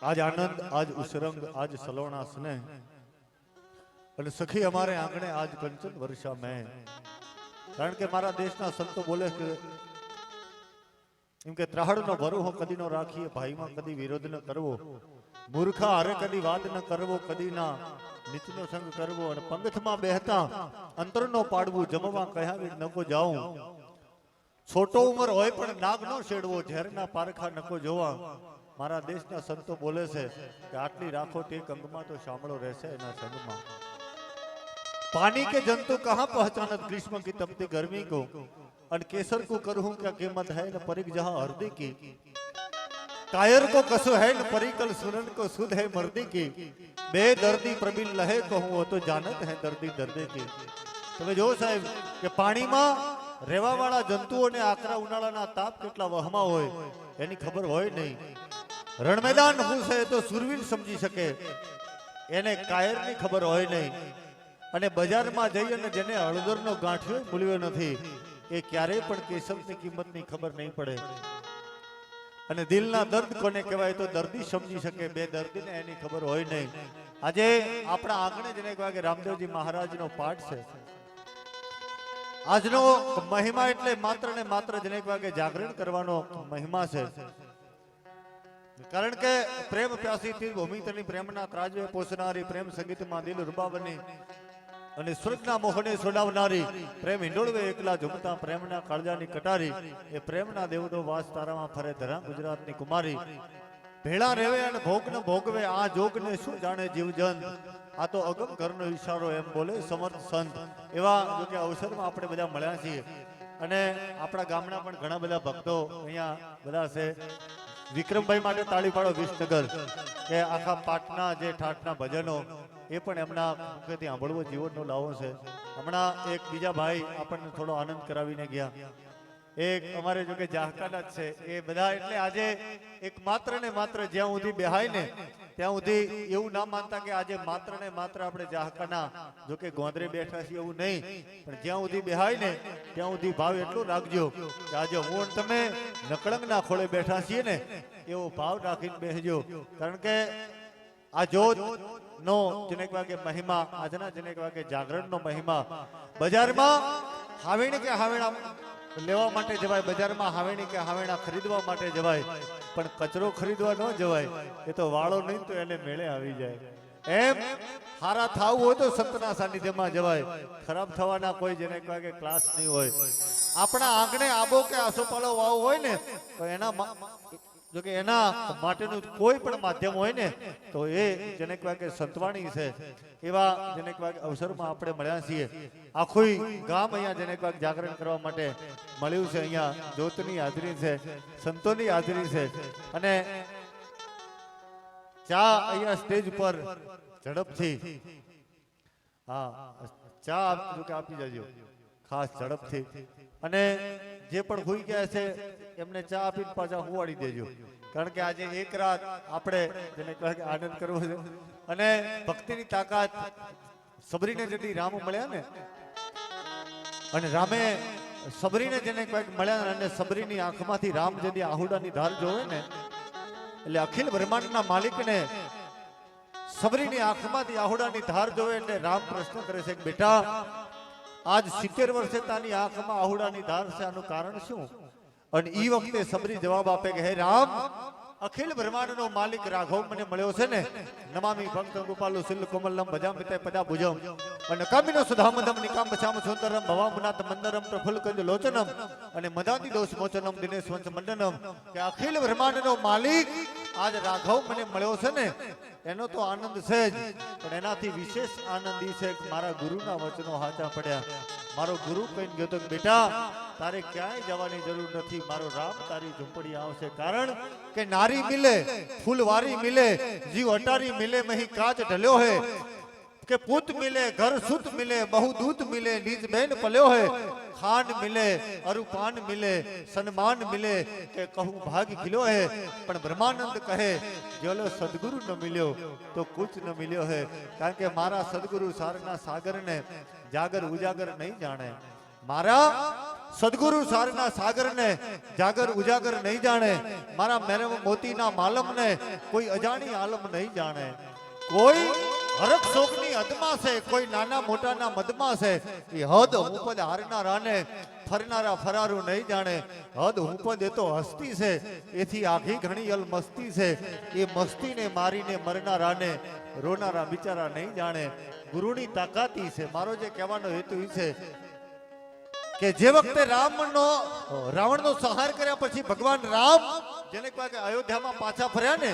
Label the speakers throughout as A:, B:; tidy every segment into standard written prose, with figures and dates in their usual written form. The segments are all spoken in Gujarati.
A: आज आनंद, आज उसरंग, आज सलोना स्नेह અને સખી અમારે આંગણે આજ કંચન વર્ષા મેં। કારણ કે મારા દેશના સંતો બોલે કે એમ કે ત્રાહડનો ભરોહો કદી નો રાખીએ, ભાઈમાં કદી વિરોધ ન કરવો, મૂર્ખા હારે કદી વાદ ન કરવો, કદી ના નીચનો સંગ કરવો, અને પંગથમાં બેહતા અંતરનો પાડવું, જમવા કહ્યા વિન નકો જાઉં। છોટો ઉંમર હોય પણ નાગ નો છેડવો, ઝેરના પારખા નકો જોવા। મારા દેશના સંતો બોલે છે કે આટલી રાખો ટેક અંગમાં તો શામળો રહેશે એના સંગમાં। पानी के जंतु कहाँ पहचानत ग्रीष्म की तपती गर्मी को, और केसर को करहूं क्या कीमत है न परिक जहां हरदी की। कायर को कसो है न परिकल सुरन को सुध है मर्दी की। बेदर्दी प्रबील लहे कहूं वो तो जानत है दर्दी दर्दे की। તમે જો સાહેબ કે પાણીમાં રહેવાવાળા જંતુઓને આકરા ઉનાળાના તાપ કેટલા વહમાં હોય એની ખબર હોય નહીં। રણમેદાન હું છે તો સુરવીર સમજી શકે, એને કાયરની ખબર હોય નહીં। અને બજારમાં જઈ અને જેને હળદરનો ગાંઠિયો મૂલ્યો નથી એ ક્યારેય પણ કેસરની કિંમતની ખબર નહીં પડે। અને દિલના દર્દ કોને કહેવાય તો દર્દી સમજી શકે, બે દર્દીને એની ખબર હોય નહીં। આજે આપણા આંગણે જેને કહેવાય કે રામદેવજી મહારાજનો પાઠ છે। આજનો મહિમા એટલે માત્ર ને માત્ર જેને કહેવાય કે જાગરણ કરવાનો મહિમા છે। કારણ કે પ્રેમ પ્યાસી તીર ભૂમિ તની પ્રેમના ત્રાજવે પોષનારી, પ્રેમ સંગીતમાં દિલ રૂબા બની અને સ્વર્ગના મોહને છોડાવનારી, પ્રેમ હિંડોળવે એકલા ઝૂમતા પ્રેમના કાળજાની કટારી, એ પ્રેમના દેવનો વાસ તારામાં ફરે ધરા ગુજરાતની કુમારી। ભેળા રેવે અને ભોગ ન ભોગવે આ જોગને શું જાણે જીવજંત, આ તો અગમ ઘરનો ઈશારો એમ બોલે સમર્થ સંત। એવા જો કે અવસરમાં આપણે બધા મળ્યા છીએ અને આપણા ગામના પણ ઘણા બધા ભક્તો અહીંયા બધા છે। વિક્રમભાઈ માટે તાળી પાડો વિસનગર, કે આખા પાટના જે ઠાઠના ભજનો એ પણ એમના મુખેથી સાંભળવો જીવનનો લાવો છે। હમણાં એક બીજા ભાઈ આપણને થોડો આનંદ કરાવીને ગયા, એક અમારે જો કે જાહકાના જ છે એ બધા। એટલે આજે એક માત્ર ને માત્ર જ્યાં સુધી બેહાય ને ત્યાં સુધી એવું ના માનતા કે આજે માત્ર ને માત્ર આપણે જાહકાના જો કે ગોંદરે બેઠા છીએ એવું નહીં, પણ જ્યાં સુધી બેહાય ને ત્યાં સુધી ભાવ એટલો રાખજો કે આજે હું તમે નકળંગના ખોળે બેઠા છીએ ને એવો ભાવ રાખીને બેસજો। કારણ કે આ જોત નો જેને કહેવાય કે મહિમા, આજના જેને કહેવાય કે જાગરણનો મહિમા। બજારમાં હાવેણી કે હાવેણા લેવા માટે જવાય, બજારમાં હાવેણી કે હાવેણા ખરીદવા માટે જવાય, પણ કચરો ખરીદવા ન જવાય, એ તો વાળો નહીં તો એને મેળે આવી જાય। એમ હારા થાવું હોય તો સંતના સાનિધ્યમાં જવાય, ખરાબ થવાના કોઈ જેને કહેવાય કે ક્લાસ નહીં હોય। આપણા આંગણે આબો કે આસોપાલો વાવ હોય ને તો એના જો કે એના માટેનું કોઈ પણ માધ્યમ હોય ને તો એ જેને કહેવાય કે સંતવાણી છે। એવા જેને કહેવાય કે અવસરમાં આપણે મળ્યા છીએ। આખું ગામ અહીંયા જેને કહેવાય જાગરણ કરવા માટે મળ્યું છે। અહીંયા જ્યોતની હાજરી છે, સંતોની હાજરી છે, અને ચા અહીંયા સ્ટેજ પર ઝડપથી હા ચા જો કે આપી જજો ખાસ ઝડપથી, અને જે પણ હોઈ ગયા છે એમને ચા આપીને પાછા હુવાડી દેજો। કારણ કે આજે એક રાત આપણે જેને કહેવાય કે આનંદ કરવો છે। અને ભક્તિની તાકાત સબરીને જેથી રામ મળ્યા ને, અને રામે સબરીને જેને કહેવાય કે મળ્યા, અને સબરીની આંખમાંથી રામ જેથી આહુડાની ધાર જોવે ને એટલે અખિલ બ્રહ્માંડના માલિકને સબરીની આંખમાંથી આહુડાની ધાર જોવે એટલે રામ પ્રશ્ન કરે છે કે બેટા આજ 70 વર્ષે તાની આંખમાં આહુડાની ધાર છે, આનું કારણ શું? અને ઈ વખતે સબરી જવાબ આપે કે હે રામ, અખિલ બ્રહ્માંડનો માલિક રાઘવ મને મળ્યો છે ને, નમામી ભક્ત ગોપાલુ સિલ કોમલમ ભજામિતે પદા ભુજમ અને કામિનો સુધામદમ નિકામ બચામ સુંદરમ ભવામનાથ મંદરમ પ્રફુલ્લ કંજ લોચનમ અને મદાદી દોષ મોચનમ દિનેશ વંશ મંડનમ। કે અખિલ બ્રહ્માંડનો માલિક આજ રાઘવ મને મળ્યો છે ને એનો તો આનંદ છે જ, પણ એનાથી વિશેષ આનંદ ઈ છે કે મારા ગુરુના વચનો હાચા પડ્યા। મારો ગુરુ કહીને ગયો તો બેટા તારે ક્યાંય જવાની જરૂર નથી, મારો રામ તારી ઝૂંપડી આવશે। કારણ કે નારી મિલે ફૂલવારી મિલે, જીવ અટારી મિલે, મહી કાચ ઢલ્યો હે, કે પુત મિલે ઘર સુત મિલે, બહુ દૂત મિલે, નીજ બેન પલ્યો હે, खान मिले अरुपान मिले, सन्मान मिले, के कहूँ भाग्य खिलो है। पण ब्रह्मानंद कहे जोलो सदगुरु न मिलो तो कुछ न मिलो है। कारण के मारा सदगुरु सारना सागर ने जागर उजागर नहीं जाने, मारा સદગુરુ સારના સાગરને જાગર ઉજાગર નહીં જાણે, મારા મેરવ મોતીના માલમને કોઈ અજાણી આલમ નહીં જાણે. કોઈ હરખ શોકની હદમાં છે, કોઈ નાના મોટાના મદમાં છે. એ હદ હુંપદ હારનારાને ફરનારા ફરારું નહીં જાણે. હદ હુંપદ એ તો હસ્તી છે, એથી આખી ઘણી અલ મસ્તી છે. એ મસ્તીને મારીને મરનારાને રોનારા બિચારા નહીં જાણે. ગુરુની તાકાતી છે. મારો જે કહેવાનો હેતુ એ છે કે જે વખતે રાવણનો સંહાર કર્યા પછી ભગવાન રામ જેને કહેવાય કે અયોધ્યામાં પાછા ફર્યા ને,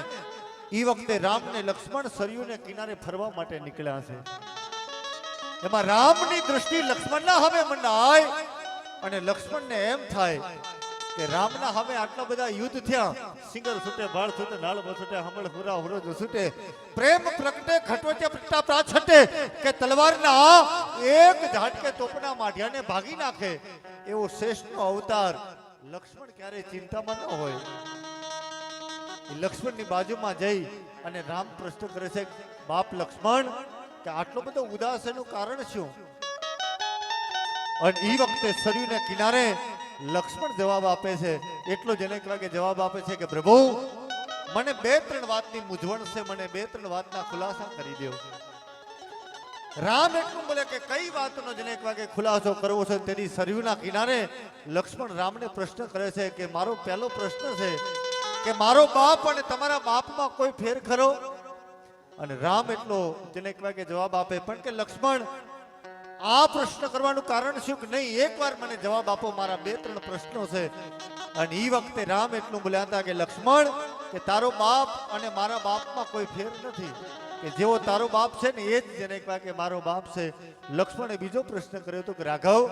A: એ વખતે રામ ને લક્ષ્મણ સરયુને કિનારે ફરવા માટે નીકળ્યા છે. એમાં રામની દૃષ્ટિ લક્ષ્મણના સામે મંડાય અને લક્ષ્મણને એમ થાય કે રામના સામે આટલા બધા યુદ્ધ થયા, સિંગર છૂટે, ભાળ છૂટે, નાળ છૂટે, હમળ હુરા હુરો છૂટે, પ્રેમ પ્રગટે, ખટવચે પ્રગટા પ્રાછટે કે તલવારના એક ઝાટકે તોપના માઢિયાને ભાગી નાખે એવો શ્રેષ્ઠનો અવતાર લક્ષ્મણ ક્યારે ચિંતામાં ન હોય. લક્ષ્મણની બાજુમાં જઈ અને રામ પ્રશ્ન કરે છે, બાપ લક્ષ્મણ કે આટલો બધો ઉદાસ એનું કારણ શું? અને એ વખતે સરયુને કિનારે લક્ષ્મણ જવાબ આપે છે. એટલો જેને કહેવાય કે જવાબ આપે છે કે પ્રભુ મને 2-3 વાતની મૂંઝવણ છે, મને 2-3 વાતના ખુલાસા કરી દો. રામ એટલું બોલે કે કઈ વાતનો જેને કહેવાય કે ખુલાસો કરવો છે. તેની સરયુના કિનારે લક્ષ્મણ રામને પ્રશ્ન કરે છે કે મારો પહેલો પ્રશ્ન છે કે મારો બાપ અને તમારા બાપમાં કોઈ ફેર ખરો? અને રામ એટલો જેને કહેવાય કે જવાબ આપે પણ કે લક્ષ્મણ આ પ્રશ્ન કરવાનું કારણ શું કે નહીં, એકવાર મને જવાબ આપો, મારા 2-3 પ્રશ્નો છે. અને એ વખતે રામ એટલું બોલ્યા હતા કે લક્ષ્મણ કે તારો બાપ અને મારા બાપમાં કોઈ ફેર નથી, કે જેવો તારો બાપ છે ને એ જ જેને કહેવાય કે મારો બાપ છે. લક્ષ્મણે બીજો પ્રશ્ન કર્યો હતો કે રાઘવ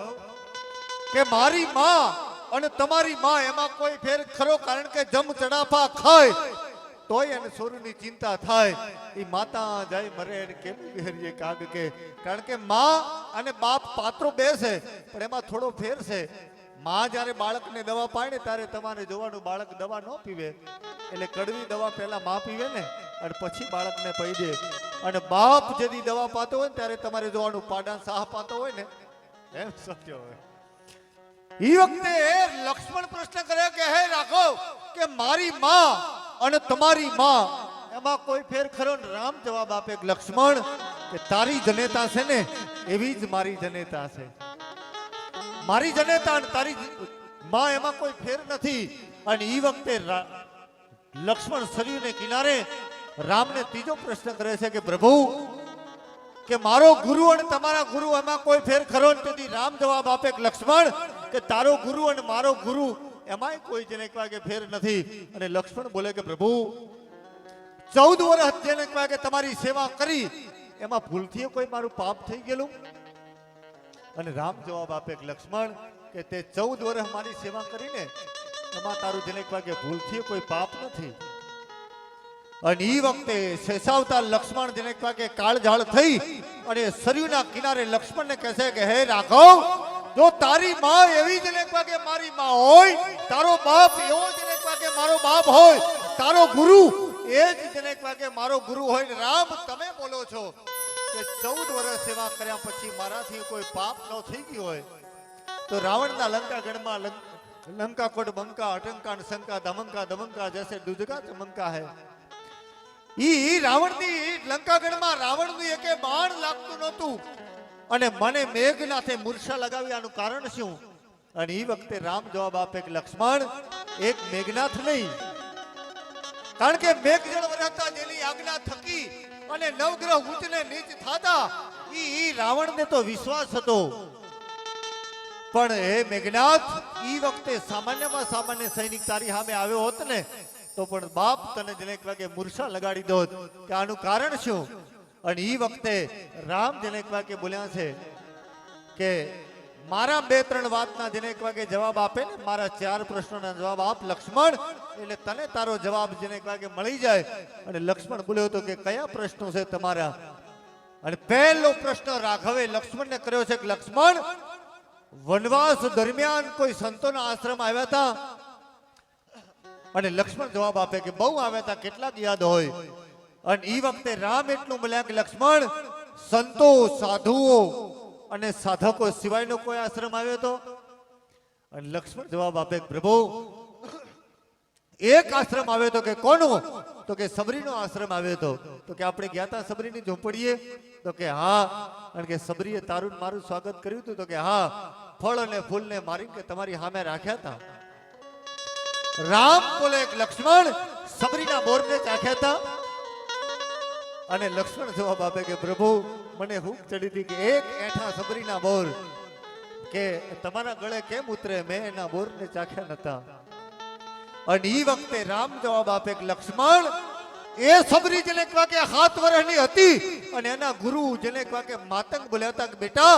A: કે મારી માં અને તમારી માં એમાં કોઈ ફેર ખરો? કારણ કે જમ ચડાપા ખાય તોય અને સોરુની ચિંતા થાય. એ માતા જાય મરે કેમ વિહરીએ કાગ કે, કારણ કે માં અને બાપ પાત્રો બે છે પણ એમાં થોડો ફેર છે. માં જ્યારે બાળકને દવા પાય ને ત્યારે તમારે જોવાનું બાળક દવા ન પીવે, એટલે કડવી દવા પહેલા માં પીવે ને અને પછી બાળકને પી દે. અને બાપ જેથી દવા પાતો હોય ને ત્યારે તમારે જોવાનું પાડા સાહ પાતો હોય ને એમ સત્ય હોય. એ વખતે લક્ષ્મણ પ્રશ્ન કરે કે હે રાઘવ કે મારી માં અને તમારી માં એમાં કોઈ ફેર ખરો? રામ જવાબ આપે કે લક્ષ્મણ કે તારી જનેતા છે ને એવી જ મારી જનેતા છે. મારી જનેતા અને તારી માં એમાં કોઈ ફેર નથી. અને એ વખતે લક્ષ્મણ સરયુને કિનારે રામને ત્રીજો પ્રશ્ન કરે છે કે પ્રભુ કે મારો ગુરુ અને તમારા ગુરુ એમાં કોઈ ફેર ખરો? તેથી રામ જવાબ આપે કે લક્ષ્મણ કે તારો ગુરુ અને મારો ગુરુ એમાંય કોઈ જેને કહેવાય કે ફેર નથી. અને લક્ષ્મણ બોલે કે પ્રભુ 14 વર્ષ જેને કહેવાય કે તમારી સેવા કરી એમાં ભૂલથી કોઈ મારું પાપ થઈ ગયેલું? અને રામ જવાબ આપે કે લક્ષ્મણ કે તે 14 વર્ષ મારી સેવા કરીને એમાં તારું જેને કહેવાય કે ભૂલથી કોઈ પાપ નથી. અને એ વખતે શેષાવતાર લક્ષ્મણ જેને કહેવાય કે કાળઝાળ થઈ અને સરયુના કિનારે લક્ષ્મણને કહે છે કે હે રાઘવ જો તારી માં એવી જેને કહેવાય કે મારી માં હોય, તારો બાપ એવો જેને કહેવાય કે મારો બાપ હોય, તારો ગુરુ એ જ જેને કહેવાય કે મારો ગુરુ હોય. રામ તમે બોલો છો કે 14 વર્ષ સેવા કર્યા પછી મારાથી કોઈ પાપ ન થઈ ગયું હોય તો રાવણના લંકા ગઢમાં લંકા કોટ બંકા અટંકા શંકા દમંકા દમંકા જૈસે દુજકા ચમંકા હે. ઈ રાવણની લંકાગઢમાં રાવણનું એકે બાણ લાગતું નહોતું અને મને મેઘનાથે મૂર્છા લગાવી. આનું કારણ શું? અને એ વખતે રામ જવાબ આપે કે લક્ષ્મણ એક મેઘનાથ નહીં, કારણ કે મેઘજળ વરસતા જેની આજ્ઞા થકી અને નવગ્રહ ઉચ્ચ ને નીચ થતા ઈ રાવણને તો વિશ્વાસ હતો. પણ હે મેઘનાથ ઈ વખતે સામાન્યમાં સામાન્ય સૈનિક તારી સામે આવ્યો હોત ને તો પણ બાપ તને જેને કહેવાય કે મૂર્છા લગાડી દોત કે આનું કારણ શું? અને એ વખતે રામ જેને કહેવાય કે બોલ્યા છે કે મારા 2-3 વાતના જેને કહેવાય કે જવાબ આપે ને, મારા 4 પ્રશ્નોના જવાબ આપ લક્ષ્મણ, એટલે તને તારો જવાબ જેને કહેવાય કે મળી જાય. અને લક્ષ્મણ બોલ્યો હતો કે કયા પ્રશ્નો છે તમારા? અને પહેલો પ્રશ્ન રાઘવે લક્ષ્મણને કર્યો છે કે લક્ષ્મણ વનવાસ દરમિયાન કોઈ સંતોના આશ્રમ આવ્યા હતા? અને લક્ષ્મણ જવાબ આપે કે બહુ આવ્યા હતા, કેટલાક યાદ હોય? અને એ વખતે રામ એટલું બોલ્યા કે લક્ષ્મણ સંતો સાધુઓ અને સાધકો સિવાયનો કોઈ આશ્રમ આવ્યો હતો? અને લક્ષ્મણ જવાબ આપે પ્રભુ એક આશ્રમ આવ્યો તો કે કોનો? તો કે સબરીનો આશ્રમ આવ્યો તો કે આપણે ગયા હતા સબરીની ઝૂંપડીએ? તો કે હા. અને કે સબરીએ તારું ને મારું સ્વાગત કર્યું હતું? તો કે હા, ફળ અને ફૂલને મારી કે તમારી સામે રાખ્યા હતા. રામ બોલે લક્ષ્મણ સબરીના બોરને ચાખ્યા હતા? અને લક્ષ્મણ જવાબ આપે કે પ્રભુ મને હૂંફ ચડી હતી કે એક એઠા સબરીના બોર કે તમારા ગળે કેમ ઉતરે, મેં એના બોરને ચાખ્યા નતા. અને ઈ વખતે રામ જવાબ આપે કે લક્ષ્મણ એ સબરી જેને કહે કે 7 વર્ષની હતી અને એના ગુરુ જેને કહે કે માતંગ બોલ્યા હતા કે બેટા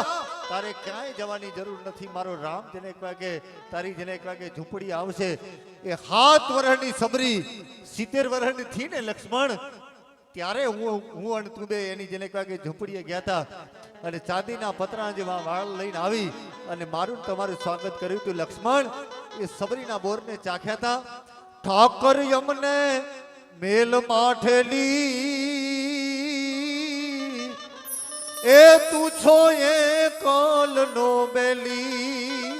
A: તારે ક્યાંય જવાની જરૂર નથી, મારો રામ જેને કહે કે તારી જેને કહે કે ઝૂંપડી આવશે. એ 7 વર્ષની સબરી 70 વર્ષની થી ને લક્ષ્મણ, ત્યારે હું અને તું બે એની જેને કહે કે ઝૂંપડીએ ગયા હતા અને ચાંદીના પતરા જેવા વાળ લઈને આવી અને મારું તમારું સ્વાગત કર્યું હતું. લક્ષ્મણ એ સબરીના બોરને ચાખ્યા હતા. ઠાકર યમને મેલ માઠેલી એ તું છો એ કોલ નો બેલી,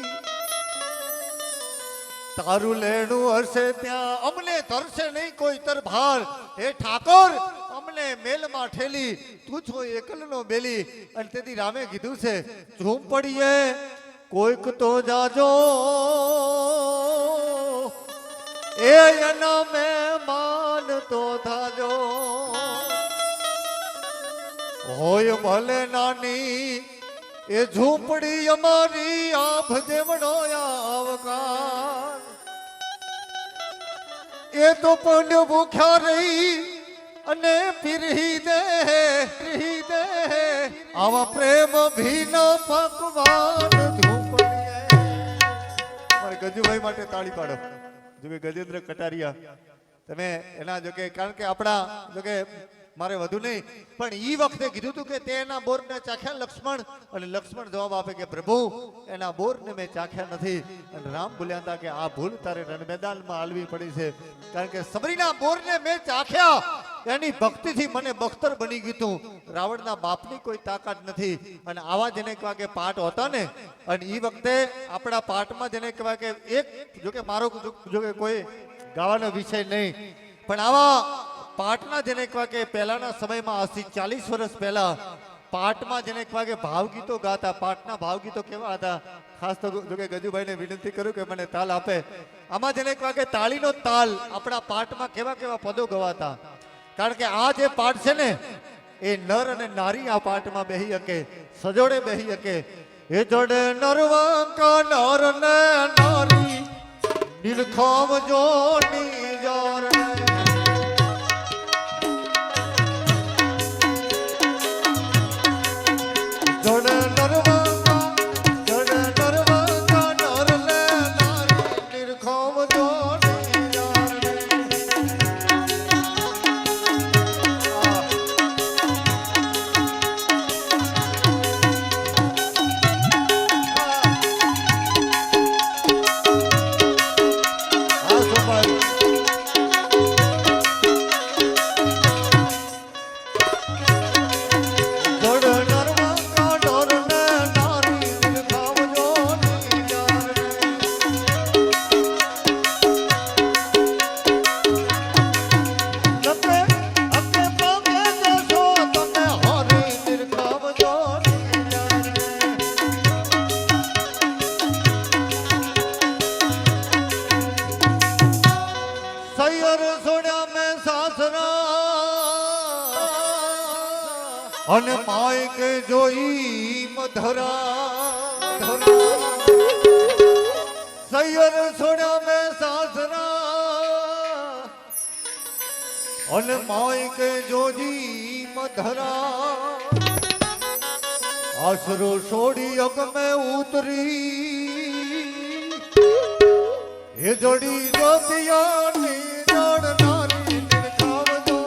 A: તારું લેણું હશે ત્યાં અમને તરશે નહીં કોઈ તર ભાર. હે ઠાકોર અમને મેલમાં ઠેલી, તું છો એકલનો બેલી. અને તેથી રામે કીધું છે ઝૂંપડીએ કોઈક તો જાજો એ એના મહેમાન તો થાજો. હોય ભલે નાની એ ઝૂંપડી અમારી આભ દેવડો આવકાર. એ તો પણ ભૂખ્યા રહી અને પીરહી દે આવા પ્રેમ ભીના પકવાન ઝૂંપડીએ. મારે ગજુભાઈ માટે તાળી પાડો. જો કે ગજેન્દ્ર કટારિયા તમે એના જો કે કારણ કે આપણા જો કે મારે વધુ નહીં પણ ઈ વખતે કીધું હતું કે તે એના બોરને ચાખ્યા લક્ષ્મણ. અને લક્ષ્મણ જવાબ આપે કે પ્રભુ એના બોરને મેં ચાખ્યા નથી. અને રામ બોલ્યા હતા કે આ ભૂલ તારે રણ મેદાનમાં હાલવી પડી છે, કારણ કે સબરીના બોરને મેં ચાખ્યા એની ભક્તિથી મને બખ્તર બની ગયું. રાવણના બાપની કોઈ તાકાત નથી. અને આવા જેને કહેવાય કે પાઠ હોતા ને, અને ઈ વખતે આપણા પાઠમાં જેને કહેવાય કે એક જો કે મારો જો કે કોઈ ગાવાનો વિષય નહીં પણ આવા પાઠના જેને કહેવાય કે પહેલાના સમયમાં 40 વર્ષ પહેલા પાઠમાં જેને કહેવાય કે ભાવગીતો ગાતા. પાઠના ભાવગીતો કેવા હતા? ખાસ તો જો કે ગજુભાઈને વિનંતી કરું કે મને તાલ આપે. આમાં જેને કહેવાય કે તાળીનો તાલ આપણા પાઠમાં કેવા કેવા પદો ગવાતા. કારણ કે આ જે પાઠ છે ને એ નર અને નારી આ પાઠમાં બેહી શકે, સજોડે બેહી શકે. એ જોડે નરવાંકા નર ને નારી નીલખામ જોની જોર અને માય કે જોઈ મધરા સૈયર છોડ્યા મેં સાસરા. અને માય કે જોજી મધરા આશરો છોડી અગ મેં ઉતરી એ જોડી જોતિયાની જડ નારી નિરખાવજો.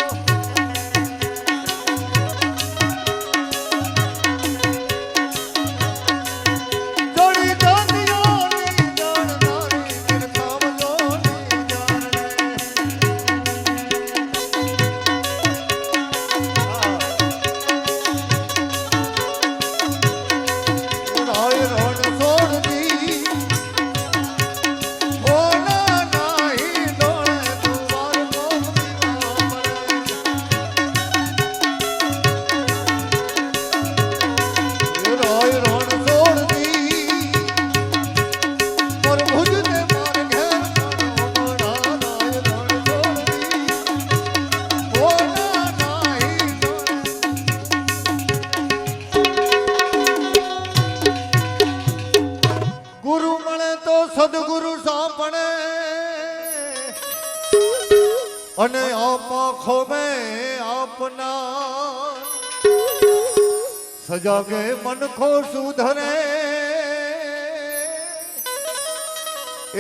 A: અને આંખો में આપના સજાગે મનખો સુધરે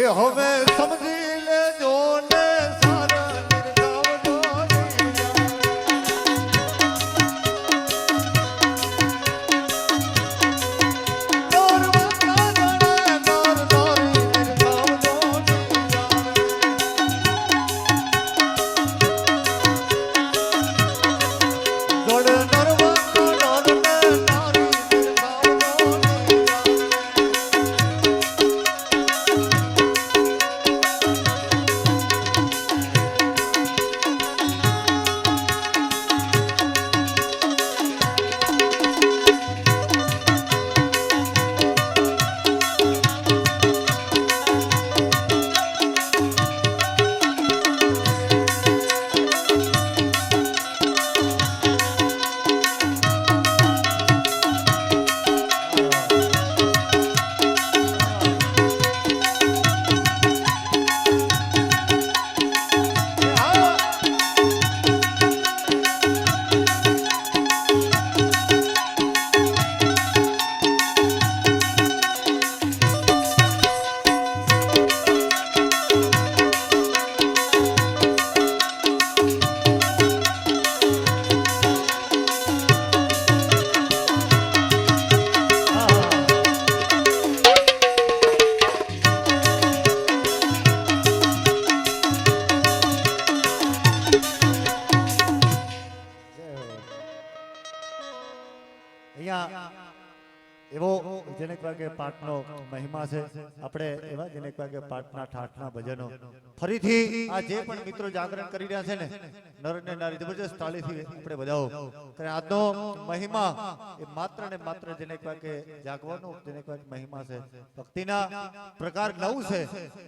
A: એ હવે સમજી લેજો ને સારા નિર્ગાવજો એવો જેને કહેવાય કે પાઠનો મહિમા છે. આપણે એવા જેને કહેવાય કે પાઠના ઠાઠના ભજનો ફરીથી આ જે પણ મિત્રો જાગરણ કરી રહ્યા છે ને નર ને નારી જબરજસ્ત તાળીથી આપણે બધાઓ કે આજનો મહિમા એ માત્ર ને માત્ર જેને કહેવાય કે જાગવાનો જેને કહેવાય મહિમા છે. ભક્તિના પ્રકાર 9 છે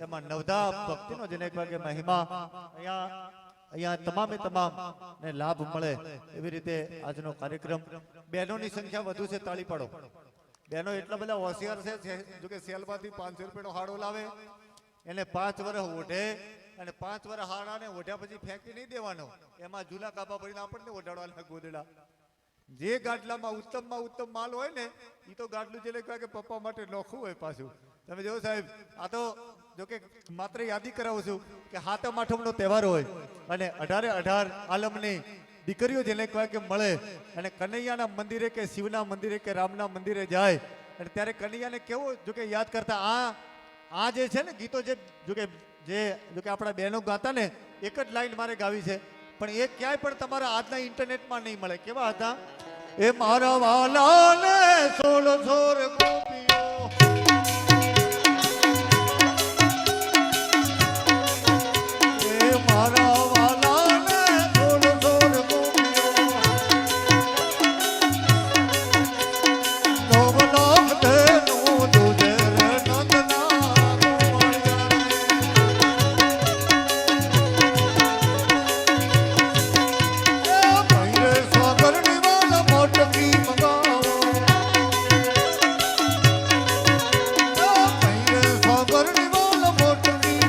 A: એમાં નવધા ભક્તિનો જેને કહેવાય કે મહિમા અહીંયા તમામે તમામ ને લાભ મળે એવી રીતે આજનો કાર્યક્રમ. બહેનોની સંખ્યા વધુ છે, તાળી પાડો. બહેનો એટલા બધા હોશિયાર છે જો કે સેલમાંથી 500 રૂપિયાનો હાડો લાવે એને 5 વર્ષ ઓઢે અને 5 વર્ષ હાડાને ઓઢ્યા પછી ફેંકી નહીં દેવાનો, એમાં જૂના કાપા ભરીને આપણને ઓઢાડવાના ગોદડા. જે ગાડલામાં ઉત્તમ માલ હોય ને એ તો ગાડલું જે કહેવાય કે પપ્પા માટે નોખું હોય પાછું. તમે જો સાહેબ, આ તો જો કે માત્ર યાદી કરાવું છું કે હાથમ આઠમનો તહેવાર હોય અને 18 આલમની દીકરીઓ જેને કહેવાય કે મળે અને કનૈયાના મંદિરે કે શિવના મંદિરે કે રામના મંદિરે જાય અને ત્યારે કનૈયાને કેવો જો કે યાદ કરતા આ જે છે ને ગીતો જે આપણા બહેનો ગાતા ને એક જ લાઈન મારે ગાવી છે, પણ એ ક્યાંય પણ તમારા આજના ઇન્ટરનેટમાં નહીં મળે. કેવા હતા? એ મારા વાલાને સોળ સોર ગોપીઓ મારા વાલાને સોળ સોર ગોપીઓ નવલાખ તેનું દુજર નંદના ભૈરે સાગરની વાલા મોટકી મંગાવો, ભૈરે સાગરની વાલા મોટકી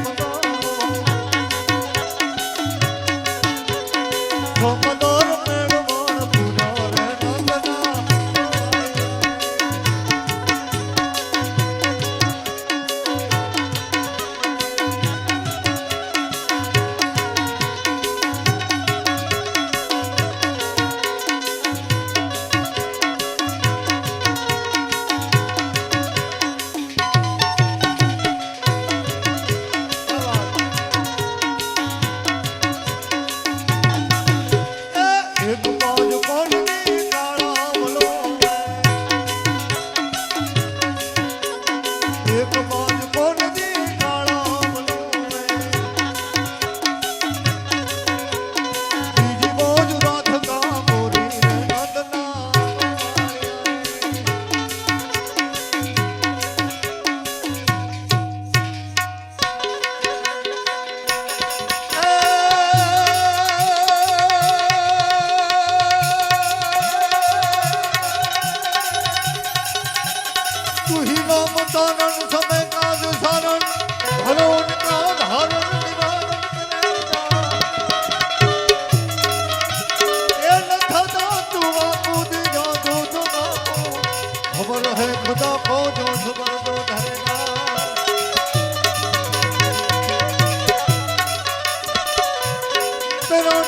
A: સોમદોર મેળવણ પુનર નંદના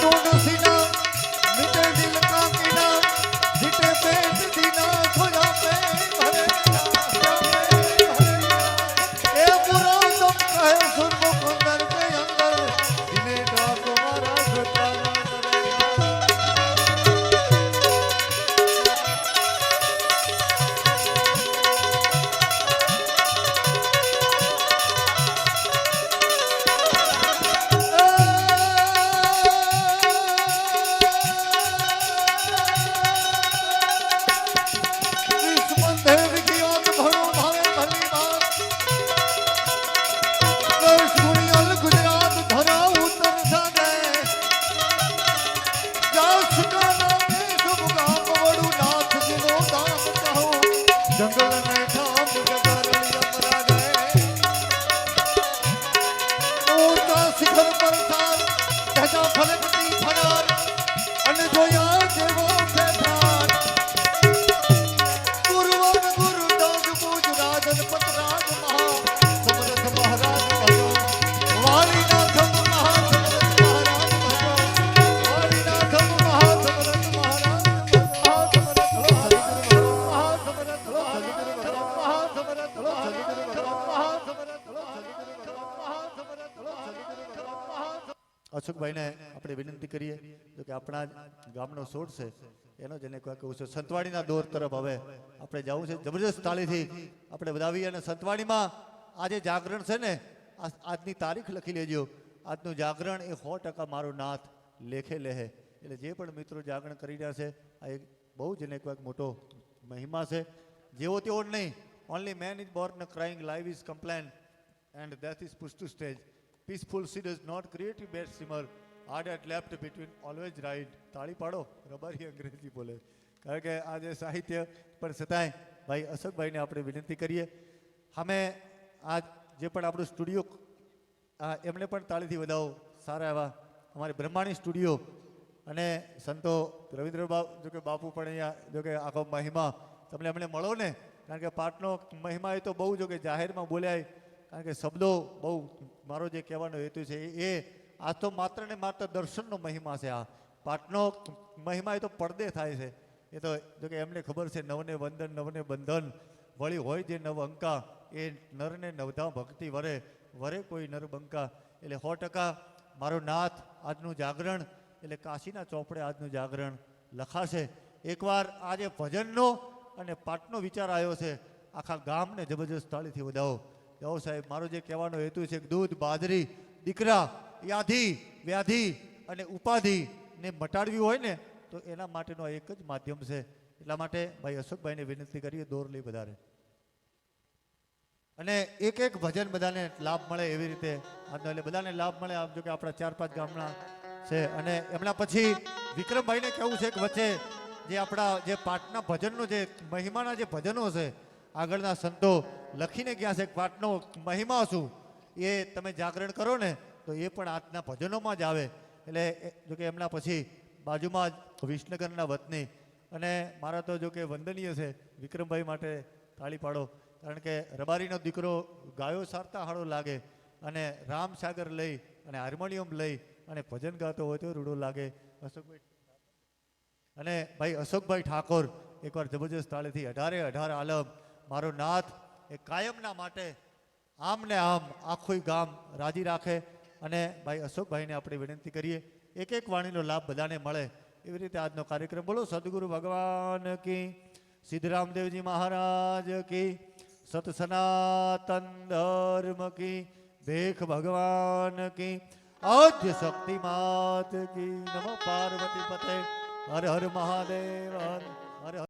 A: ढूंढ सीना मिटे दिल का कीना जिटे पेट दीना खोजा पे भरे ए बुरा तुम कहे सुरमुख अंदर के अंदर जिन्हें का तुम्हारा सुताना जंगल में ठाम जगर यमरा गए ऊंचा शिखर पर थार कहता फलकती फनार अन जोया देवो फेफार गुरुवन गुरुदास पूज राजन पतराज महा समरथ महाराज भजो वालीनाथम महासमरथ महाराज भजो वालीनाथम महासमरथ महाराज અશોકભાઈને આપણે વિનંતી કરીએ જો કે આપણા ગામનો સોડ છે એનો જેને કોઈ કહું છે સંતવાણીના દોર તરફ હવે આપણે જવું છે જબરજસ્ત તાળીથી આપણે વધાવી અને સંતવાણીમાં આજે જાગરણ છે ને આજની તારીખ લખી લેજો આજનું જાગરણ એ 100% મારો નાથ લેખે લેહે એટલે જે પણ મિત્રો જાગરણ કરી રહ્યા છે આ એક બહુ જેને કોઈ મોટો મહિમા છે જેવો તેવો નહીં only man is born crying life is complain and death is push to stage Peaceful seed is not creative bed simmer. Hard at left between always right. તાળી પાડો રબારી અંગ્રેજી બોલે કારણ કે આજે સાહિત્ય પણ છતાંય ભાઈ અશોકભાઈને આપણે વિનંતી કરીએ અમે આ જે પણ આપણું સ્ટુડિયો એમને પણ તાળીથી વધાવો સારા એવા અમારી બ્રહ્માણી સ્ટુડિયો અને સંતો રવિન્દ્ર જો કે બાપુ પણ અહીંયા જો કે આખો મહિમા તમને અમને મળો ને કારણ કે પાઠનો મહિમા એ તો બહુ જો કે જાહેરમાં બોલ્યા કારણ કે શબ્દો બહુ મારો જે કહેવાનો હેતુ છે એ આ તો માત્ર ને માત્ર દર્શનનો મહિમા છે આ પાઠનો મહિમા એ તો પડદે થાય છે એ તો જો કે એમને ખબર છે નવને વંદન નવને બંધન વળી હોય જે નવ અંકા એ નરને નવધા ભક્તિ વરે વરે કોઈ નર બંકા એટલે 100% મારો નાથ આજનું જાગરણ એટલે કાશીના ચોપડે આજનું જાગરણ લખાશે એકવાર આજે ભજનનો અને પાઠનો વિચાર આવ્યો છે આખા ગામને જબરજસ્ત તાળીથી વધાવો જાઓ સાહેબ મારો જે કહેવાનો હેતુ છે કે દૂધ બાજરી દીકરા યાધિ વ્યાધિ અને ઉપાધિને મટાડવી હોય ને તો એના માટેનો એક જ માધ્યમ છે એટલા માટે ભાઈ અશોકભાઈને વિનંતી કરીએ દોર લઈ વધારે અને એક એક ભજન બધાને લાભ મળે એવી રીતે આજનો એટલે બધાને લાભ મળે આમ જો કે આપણા 4-5 ગામના છે અને એમના પછી વિક્રમભાઈને કહેવું છે કે વચ્ચે જે આપણા જે પાઠના ભજનનો જે મહિમાના જે ભજનો છે આગળના સંતો લખીને ગયા છે પાઠનો મહિમા શું એ તમે જાગરણ કરો ને તો એ પણ આજના ભજનોમાં જ આવે એટલે જો કે એમના પછી બાજુમાં જ વિસનગરના વતની અને મારા તો જો કે વંદનીય છે વિક્રમભાઈ માટે તાળી પાડો કારણ કે રબારીનો દીકરો ગાયો સારતા હાડો લાગે અને રામ સાગર લઈ અને હાર્મોનિયમ લઈ અને ભજન ગાતો હોય તો રૂડો લાગે અશોકભાઈ અને ભાઈ અશોકભાઈ ઠાકોર એકવાર જબરજસ્ત તાળીથી 18 આલમ મારો નાથ એ કાયમના માટે આમ ને આમ આખું ગામ રાજી રાખે અને ભાઈ અશોકભાઈને આપણે વિનંતી કરીએ એક એક વાણીનો લાભ બધાને મળે એવી રીતે આજનો કાર્યક્રમ બોલો સદગુરુ ભગવાન કી સિદ્ધરામદેવજી મહારાજ કી સત સનાતન ધર્મ કી ભેખ ભગવાન કી આદ્ય શક્તિ માત કી નમો પાર્વતી પતે હર હર મહાદેવ હર હર